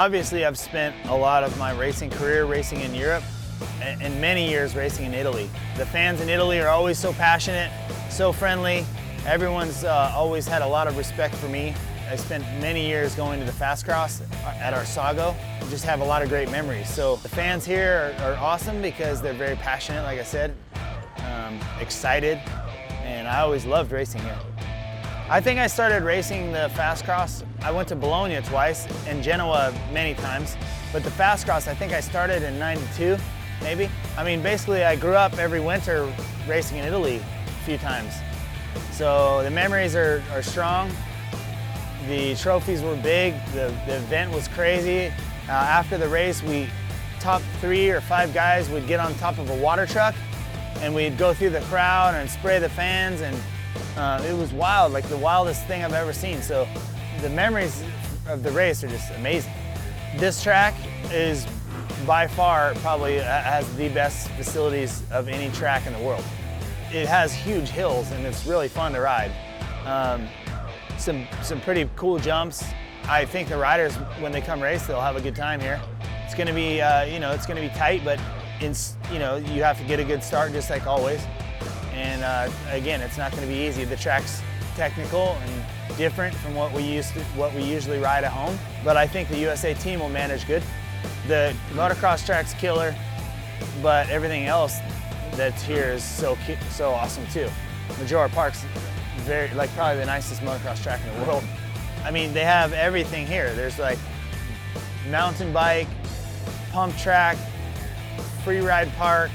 Obviously, I've spent a lot of my racing career racing in Europe and many years racing in Italy. The fans in Italy are always so passionate, so friendly. Everyone's always had a lot of respect for me. I spent many years going to the Fast Cross at Arsago. I just have a lot of great memories. So the fans here are awesome because they're very passionate, like I said, excited, and I always loved racing here. I think I started racing the Fast Cross. I went to Bologna twice and Genoa many times, but the Fast Cross, I think I started in '92, maybe. I mean, basically I grew up every winter racing in Italy a few times. So the memories are strong. The trophies were big, the event was crazy. After the race, top 3 or 5 guys would get on top of a water truck and we'd go through the crowd and spray the fans, and it was wild, like the wildest thing I've ever seen. So the memories of the race are just amazing. This track is by far probably has the best facilities of any track in the world. It has huge hills and it's really fun to ride. Some pretty cool jumps. I think the riders, when they come race, they'll have a good time here. It's going to be, it's going to be tight, but you have to get a good start just like always. And again, it's not going to be easy. The track's technical and different from what we usually ride at home. But I think the USA team will manage good. The motocross track's killer, but everything else that's here is so awesome too. Maggiora Park's probably the nicest motocross track in the world. I mean, they have everything here. There's like mountain bike, pump track, free ride park,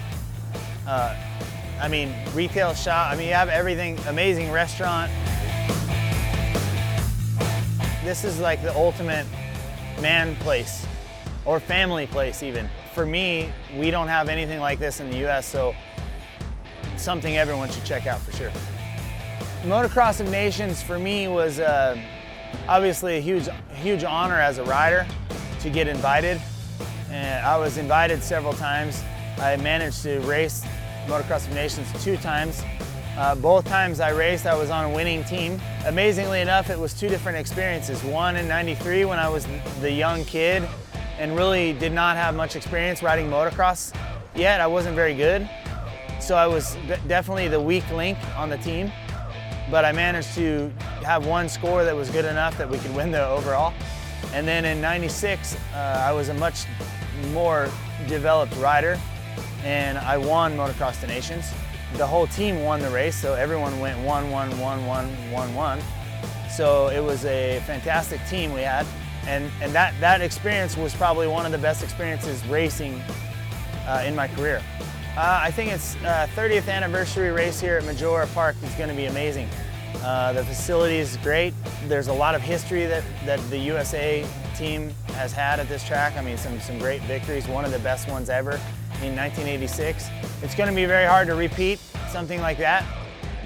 retail shop. I mean, you have everything, amazing restaurant. This is like the ultimate man place, or family place even. For me, we don't have anything like this in the US, so it's something everyone should check out for sure. Motocross of Nations for me was obviously a huge honor as a rider to get invited. And I was invited several times. I managed to race Motocross of Nations 2 times. Both times I raced, I was on a winning team. Amazingly enough, it was 2 different experiences. One in '93 when I was the young kid and really did not have much experience riding motocross yet. I wasn't very good. So I was definitely the weak link on the team. But I managed to have one score that was good enough that we could win the overall. And then in '96, I was a much more developed rider, and I won Motocross of Nations. The whole team won the race, so everyone went 1-1-1-1-1-1. So it was a fantastic team we had, and that experience was probably one of the best experiences racing in my career. I think it's 30th anniversary race here at Maggiora Park is going to be amazing. The facility is great. There's a lot of history that the USA team has had at this track. I mean, some great victories, one of the best ones ever in 1986. It's going to be very hard to repeat something like that,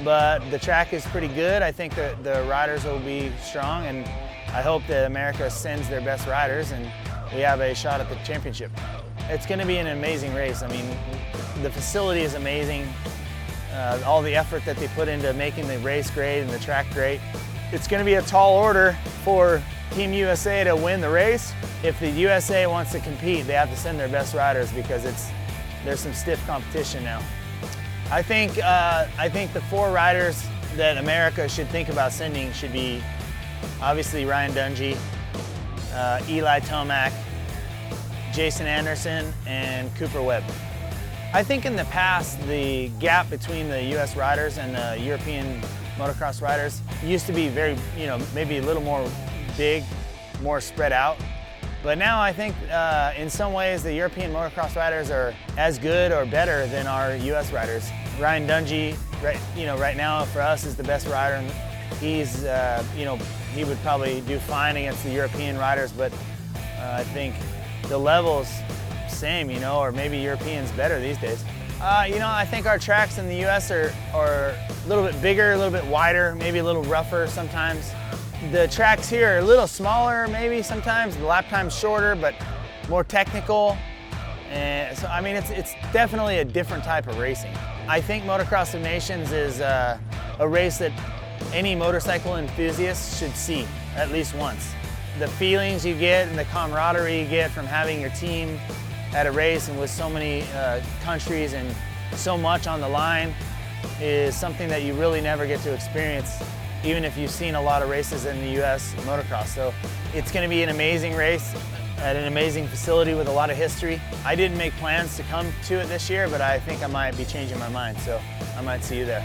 but the track is pretty good. I think the riders will be strong, and I hope that America sends their best riders and we have a shot at the championship. It's going to be an amazing race. I mean, the facility is amazing. All the effort that they put into making the race great and the track great. It's going to be a tall order for Team USA to win the race. If the USA wants to compete, they have to send their best riders because there's some stiff competition now. I think the 4 riders that America should think about sending should be obviously Ryan Dungey, Eli Tomac, Jason Anderson, and Cooper Webb. I think in the past, the gap between the US riders and the European motocross riders used to be very, maybe a little more big, more spread out. But now I think in some ways the European motocross riders are as good or better than our US riders. Ryan Dungey, right now for us is the best rider, and he's, he would probably do fine against the European riders, but I think the level's same, or maybe Europeans better these days. I think our tracks in the US are a little bit bigger, a little bit wider, maybe a little rougher sometimes. The tracks here are a little smaller maybe sometimes, the lap time's shorter, but more technical. And so, I mean, it's definitely a different type of racing. I think Motocross of Nations is a race that any motorcycle enthusiast should see at least once. the feelings you get and the camaraderie you get from having your team at a race and with so many countries and so much on the line is something that you really never get to experience, even if you've seen a lot of races in the US motocross. So it's going to be an amazing race at an amazing facility with a lot of history. I didn't make plans to come to it this year, but I think I might be changing my mind, so I might see you there.